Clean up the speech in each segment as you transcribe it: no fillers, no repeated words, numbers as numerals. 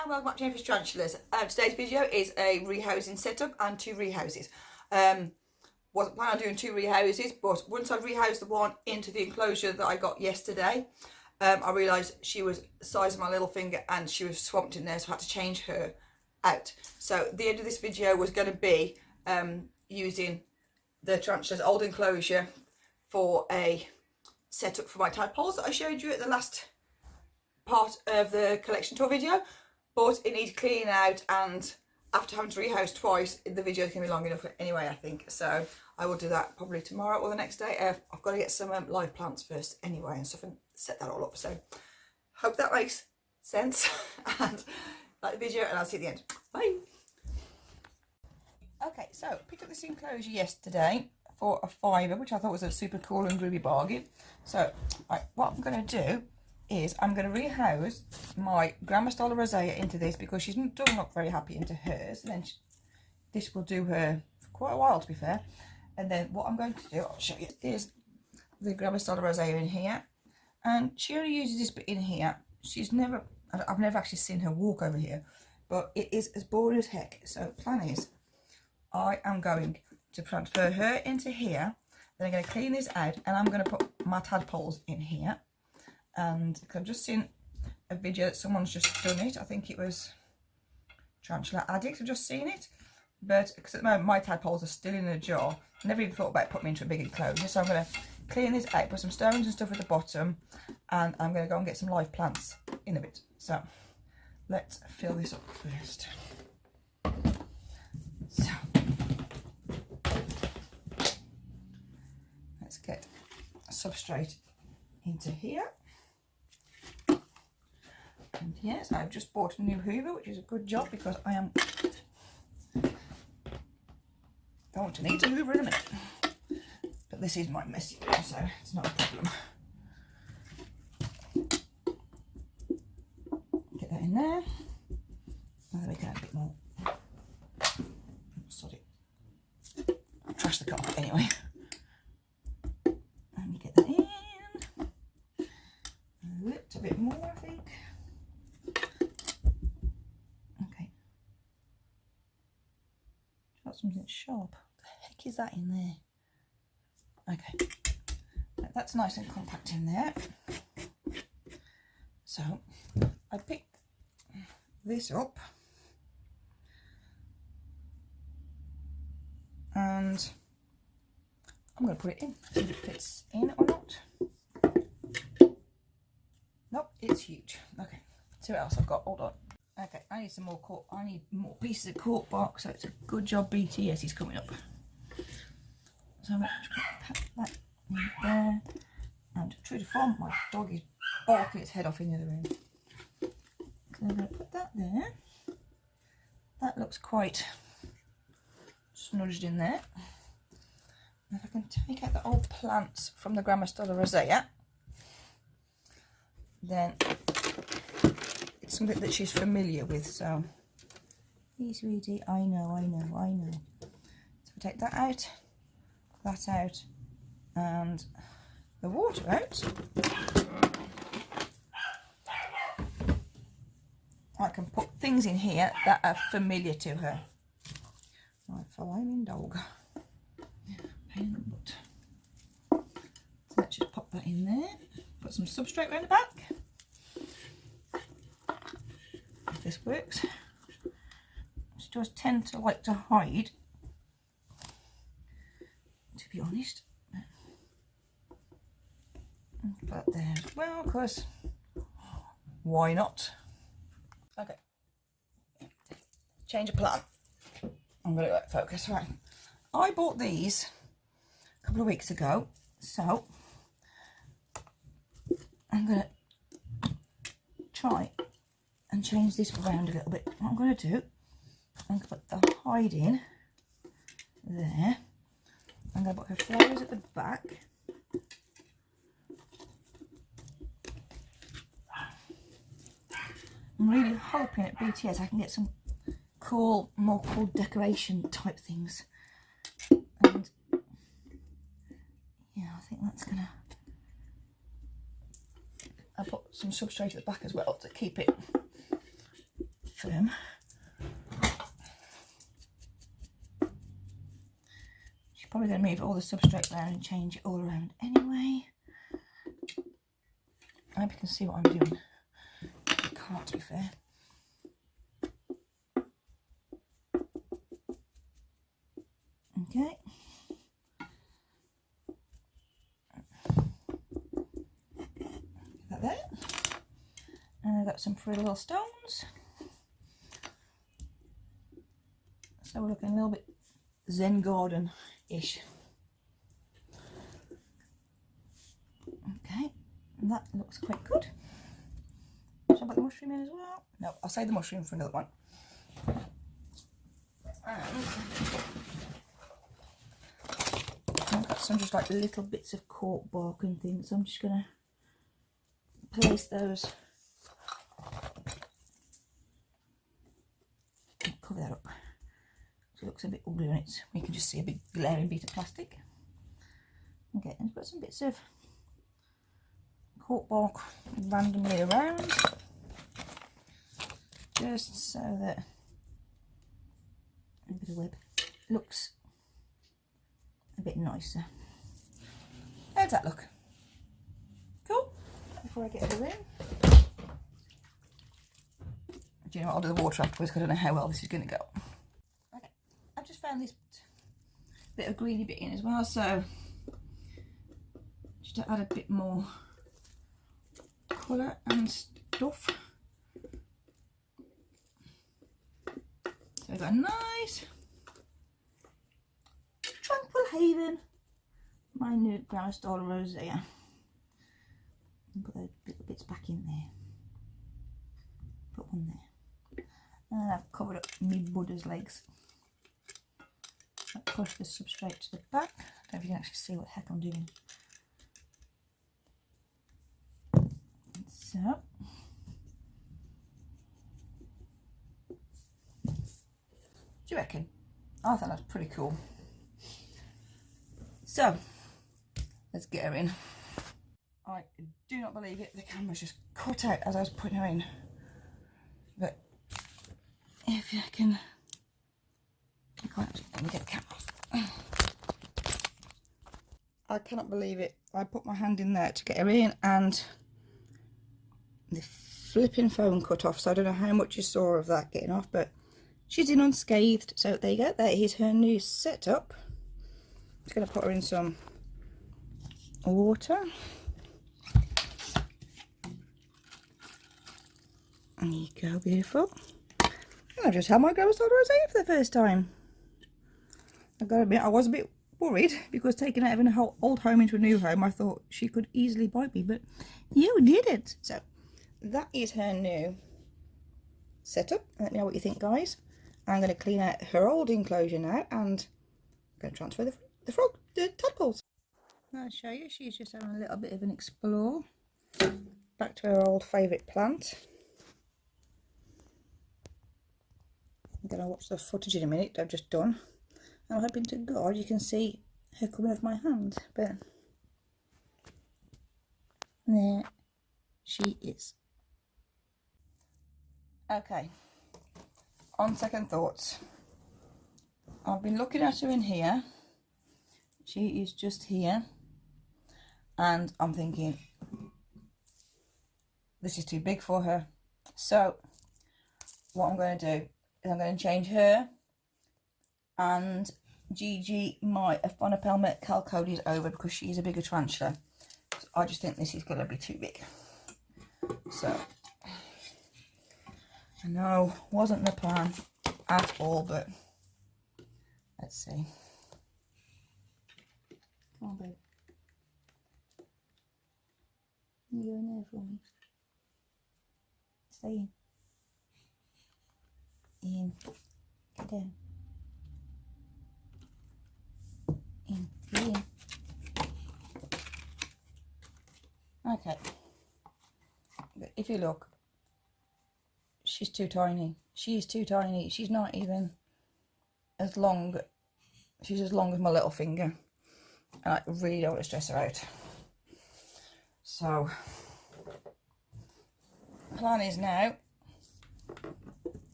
and welcome back to Jennifer's Tarantulas. Today's video is a rehousing setup and 2 rehouses. Wasn't planning on doing 2 rehouses, but once I rehoused the one into the enclosure that I got yesterday, I realised she was the size of my little finger and she was swamped in there, so I had to change her out. So the end of this video was going to be using the tarantula's old enclosure for a setup for my tadpoles that I showed you at the last part of the collection tour video, but it needs cleaning out, and after having to rehouse twice, the video is going to be long enough anyway, I think. So I will do that probably tomorrow or the next day. I've got to get some live plants first anyway and stuff and set that all up. So hope that makes sense and like the video, and I'll see you at the end. Bye. Okay, so picked up this enclosure yesterday for a £5, which I thought was a super cool and groovy bargain. So right, what I'm going to do is I'm going to rehouse my Grandma style rosea into this because she's doesn't look very happy into hers, and then this will do her for quite a while, to be fair. And then what I'm going to do, I'll show you, is the Grandma style rosea in here, and she only uses this bit in here. I've never actually seen her walk over here, but it is as boring as heck. So plan is I am going to transfer her into here, then I'm going to clean this out, and I'm going to put my tadpoles in here. And I've just seen a video that someone's just done it. I think it was Tarantula Addict. I've just seen it, but because at the moment my tadpoles are still in a jar, I never even thought about putting them into a big enclosure. So I'm going to clean this out, put some stones and stuff at the bottom, and I'm going to go and get some live plants in a bit. So let's fill this up first. So let's get a substrate into here. And yes, I've just bought a new hoover, which is a good job because I am going to need a hoover in a minute. But this is my messy room, so it's not a problem. Get that in there. And then we can add a bit more. Sorry. I'll trash the carpet anyway. And get that in. A little bit more, I think. Something sharp. What the heck is that in there? Okay, that's nice and compact in there. So I picked this up and I'm going to put it in. See if it fits in or not. Nope, it's huge. Okay, see what else I've got. Hold on. Okay, I need some more cork. I need more pieces of cork bark, so it's a good job BTS is coming up. So I'm going to pack that in there. And true to form, my dog is barking its head off in the other room. So I'm going to put that there. That looks quite smudged in there. And if I can take out the old plants from the Grandma style rosea, then something that she's familiar with. So hey sweetie, I know. So we take that out, and the water out. I can put things in here that are familiar to her. Right, flaming dog. Pain in the butt. So let's just pop that in there. Put some substrate around the back. This works. She does tend to like to hide, to be honest. But there as well, because why not? Okay, change of plan. I'm going to focus. Right, I bought these a couple of weeks ago, so I'm going to try and change this around a little bit. What I'm going to do, I'm going to put the hide in there. I'm going to put her flowers at the back. I'm really hoping at BTS I can get some more cool decoration type things. And yeah, I think that's going to... I'll put some substrate at the back as well to keep it firm. She's probably going to move all the substrate around and change it all around anyway. I hope you can see what I'm doing. I can't, to be fair. Okay. That there. And I've got some pretty little stones. So we're looking a little bit Zen garden-ish. Okay, and that looks quite good. Shall I put the mushroom in as well? No, I'll save the mushroom for another one. And I've got some just like little bits of cork bark and things, so I'm just going to place those. Cover that up. So it looks a bit ugly on it. We can just see a big glaring bit of plastic. Okay, and put some bits of cork bark randomly around, just so that a bit of web looks a bit nicer. How's that look? Cool. Before I get it in, do you know what, I'll do the water afterwards because I don't know how well this is going to go. Okay, I've just found this bit of greeny bit in as well, so just to add a bit more colour and stuff. So I've got a nice tranquil haven, my new Grammar Rosea. And put those little bits back in there. Put one there. And I've covered up my Buddha's legs. I'll push the substrate to the back. I don't know if you can actually see what the heck I'm doing. So, do you reckon? I thought that's pretty cool. So, let's get her in. I do not believe it, the camera's just cut out as I was putting her in. But if you can, I can't actually, let me get the camera off. I cannot believe it. I put my hand in there to get her in and the flipping phone cut off, so I don't know how much you saw of that getting off, but she's in unscathed. So there you go, there is her new setup. I'm just going to put her in some water. There you go, beautiful. And I've just had my Grammar Rosea for the first time. I gotta admit, I was a bit worried because taking her out of an old home into a new home, I thought she could easily bite me, but you didn't. So that is her new setup. Let me know what you think, guys. I'm going to clean out her old enclosure now and I'm going to transfer the tadpoles. I'll show you, she's just having a little bit of an explore. Back to her old favourite plant. I'm going to watch the footage in a minute I've just done. I'm hoping to God you can see her coming off my hand, but there she is. Okay, on second thoughts, I've been looking at her in here. She is just here, and I'm thinking this is too big for her. So what I'm going to do is I'm going to change her and Gigi, my Aphonopelma calcodes, over because she's a bigger tarantula. So I just think this is going to be too big. So I know wasn't the plan at all, but let's see. Come on, babe. You go in there for me. Stay in. In. Get down. In. Get in. Okay. But if you look, she's too tiny. She's too tiny. She's not even as long. She's as long as my little finger. And I really don't want to stress her out. So, plan is now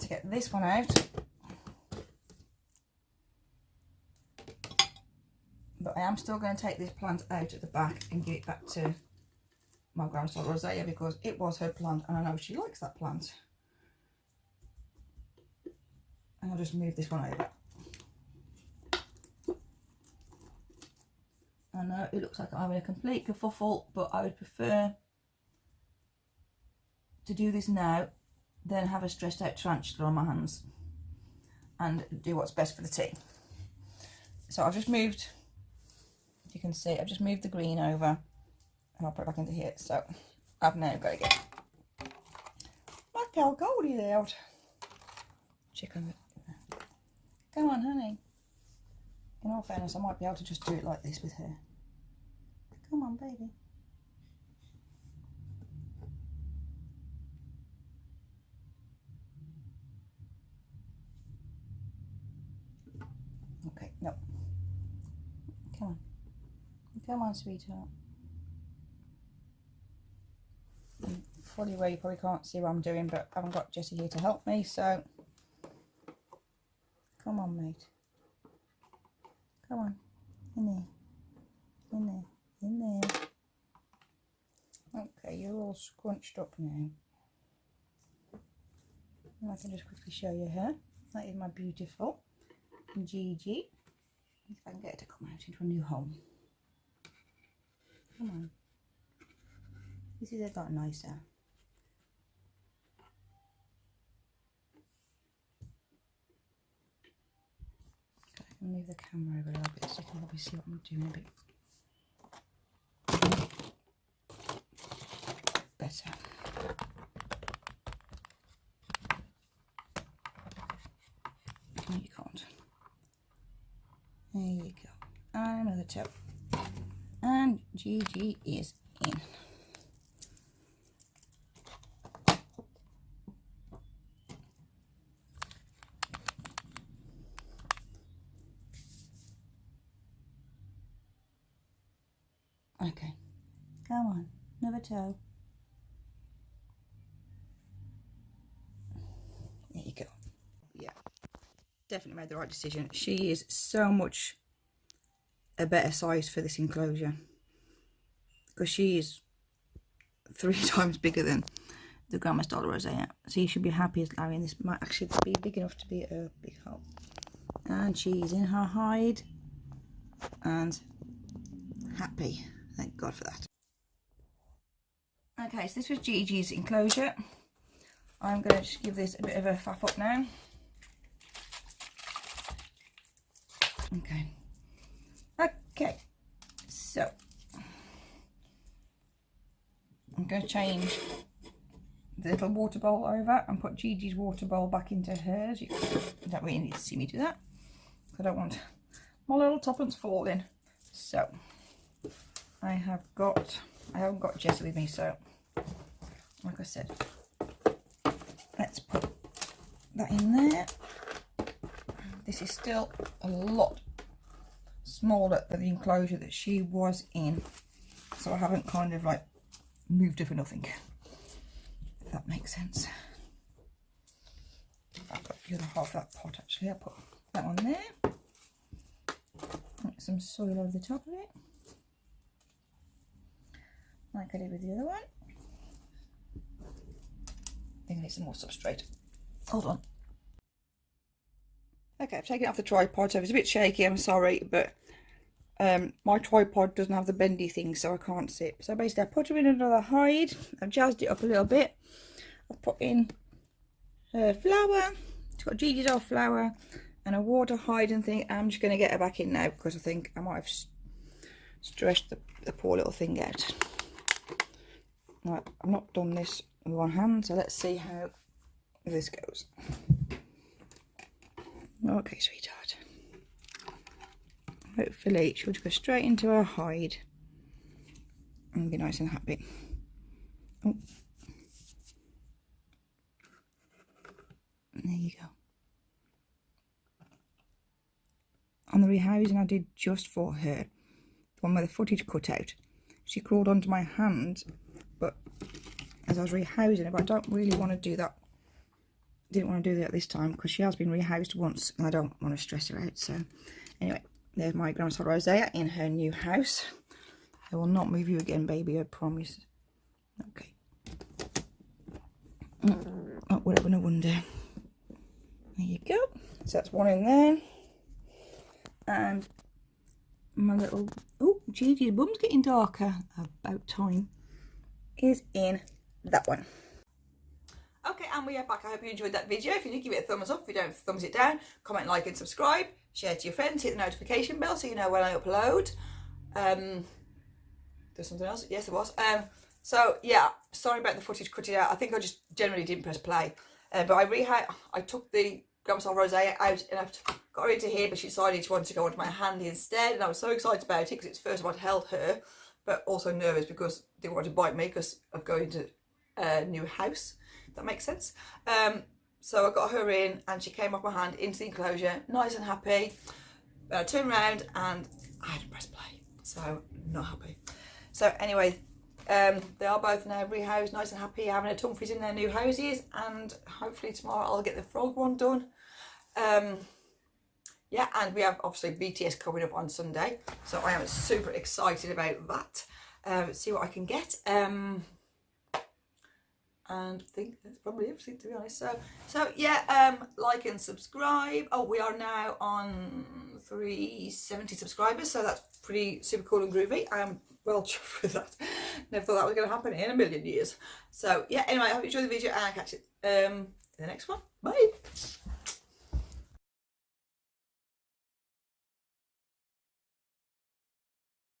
to get this one out. But I am still going to take this plant out at the back and give it back to my grandson Rosea because it was her plant and I know she likes that plant. And I'll just move this one over. I know it looks like I'm having a complete kerfuffle, but I would prefer to do this now than have a stressed out tarantula on my hands and do what's best for the tea. So I've just moved, as you can see, I've just moved the green over and I'll put it back into here. So I've now got to get look how cold he's out. Chicken. Come on, honey. In all fairness, I might be able to just do it like this with her. Come on, baby. Okay, no. Come on. Come on, sweetheart. Probably where you probably can't see what I'm doing, but I haven't got Jessie here to help me, so come on, mate. Come on. In there. In there. In there. Okay, you're all scrunched up now. And I can just quickly show you her. That is my beautiful Gigi. If I can get her to come out into a new home. Come on. This is a lot nicer. Okay, I can move the camera over a little bit so you can probably see what I'm doing a bit better. No, you can't. There you go. And another toe. And Gigi is in. Okay, come on, another toe. There you go. Yeah, definitely made the right decision. She is so much a better size for this enclosure because she is 3 times bigger than the Grandma Stella Rosea. So you should be happy as Larry, and this might actually be big enough to be a big hole. And she's in her hide and happy. Thank God for that. Okay, so this was Gigi's enclosure. I'm going to just give this a bit of a faff up now. Okay. Okay, so I'm going to change the little water bowl over and put Gigi's water bowl back into hers. You don't really need to see me do that because I don't want my little tuppence falling. So I haven't got Jessie with me, so like I said, let's put that in there. This is still a lot smaller than the enclosure that she was in, so I haven't kind of like moved her for nothing, if that makes sense. I've got the other half of that pot actually. I'll put that on there. Get some soil over the top of it, like I did with the other one. I think I need some more substrate. Hold on. Okay, I've taken it off the tripod, so if it's a bit shaky, I'm sorry, but my tripod doesn't have the bendy thing, so I can't sit. So basically, I put her in another hide. I've jazzed it up a little bit. I've put in her flower. It's got Gigi's old flower and a water hide and thing. I'm just going to get her back in now because I think I might have stretched the poor little thing out. Right, I've not done this with one hand, so let's see how this goes. Okay, sweetheart. Hopefully she'll just go straight into her hide and be nice and happy. Oh. There you go. On the rehousing I did just for her, the one with the footage cut out, she crawled onto my hand, but as I was rehousing her, but I don't really want to do that didn't want to do that this time because she has been rehoused once and I don't want to stress her out. So anyway, there's my grandma Rosea in her new house. I will not move you again, baby, I promise. Okay. Oh, whatever, no wonder. There you go. So that's one in there. And my little, oh, Gigi's bum's getting darker. About time. Is in that one. Okay, and we are back. I hope you enjoyed that video. If you did, give it a thumbs up. If you don't, thumbs it down. Comment, like, and subscribe. Share to your friends. Hit the notification bell so you know when I upload. There's something else. Yes, there was. So yeah, sorry about the footage cutting out. I think I just generally didn't press play. But I took the Grandma Rosea out and I got her into here, but she decided she wanted to go onto my hand instead, and I was so excited about it because it's the first time I'd held her, but also nervous because they wanted to bite me because of going to a new house. If that makes sense. So I got her in and she came off my hand into the enclosure, nice and happy. I turned around and I had to press play, so not happy. So anyway, they are both now rehoused, nice and happy, having a tumfies in their new houses, and hopefully tomorrow I'll get the frog one done. Yeah, and we have obviously BTS coming up on Sunday, so I am super excited about that. See what I can get. And I think that's probably everything, to be honest. So yeah, like and subscribe. Oh, we are now on 370 subscribers, so that's pretty super cool and groovy. I am well chuffed with that. Never thought that was going to happen in a million years. So yeah, anyway, I hope you enjoyed the video and I'll catch you in the next one. Bye.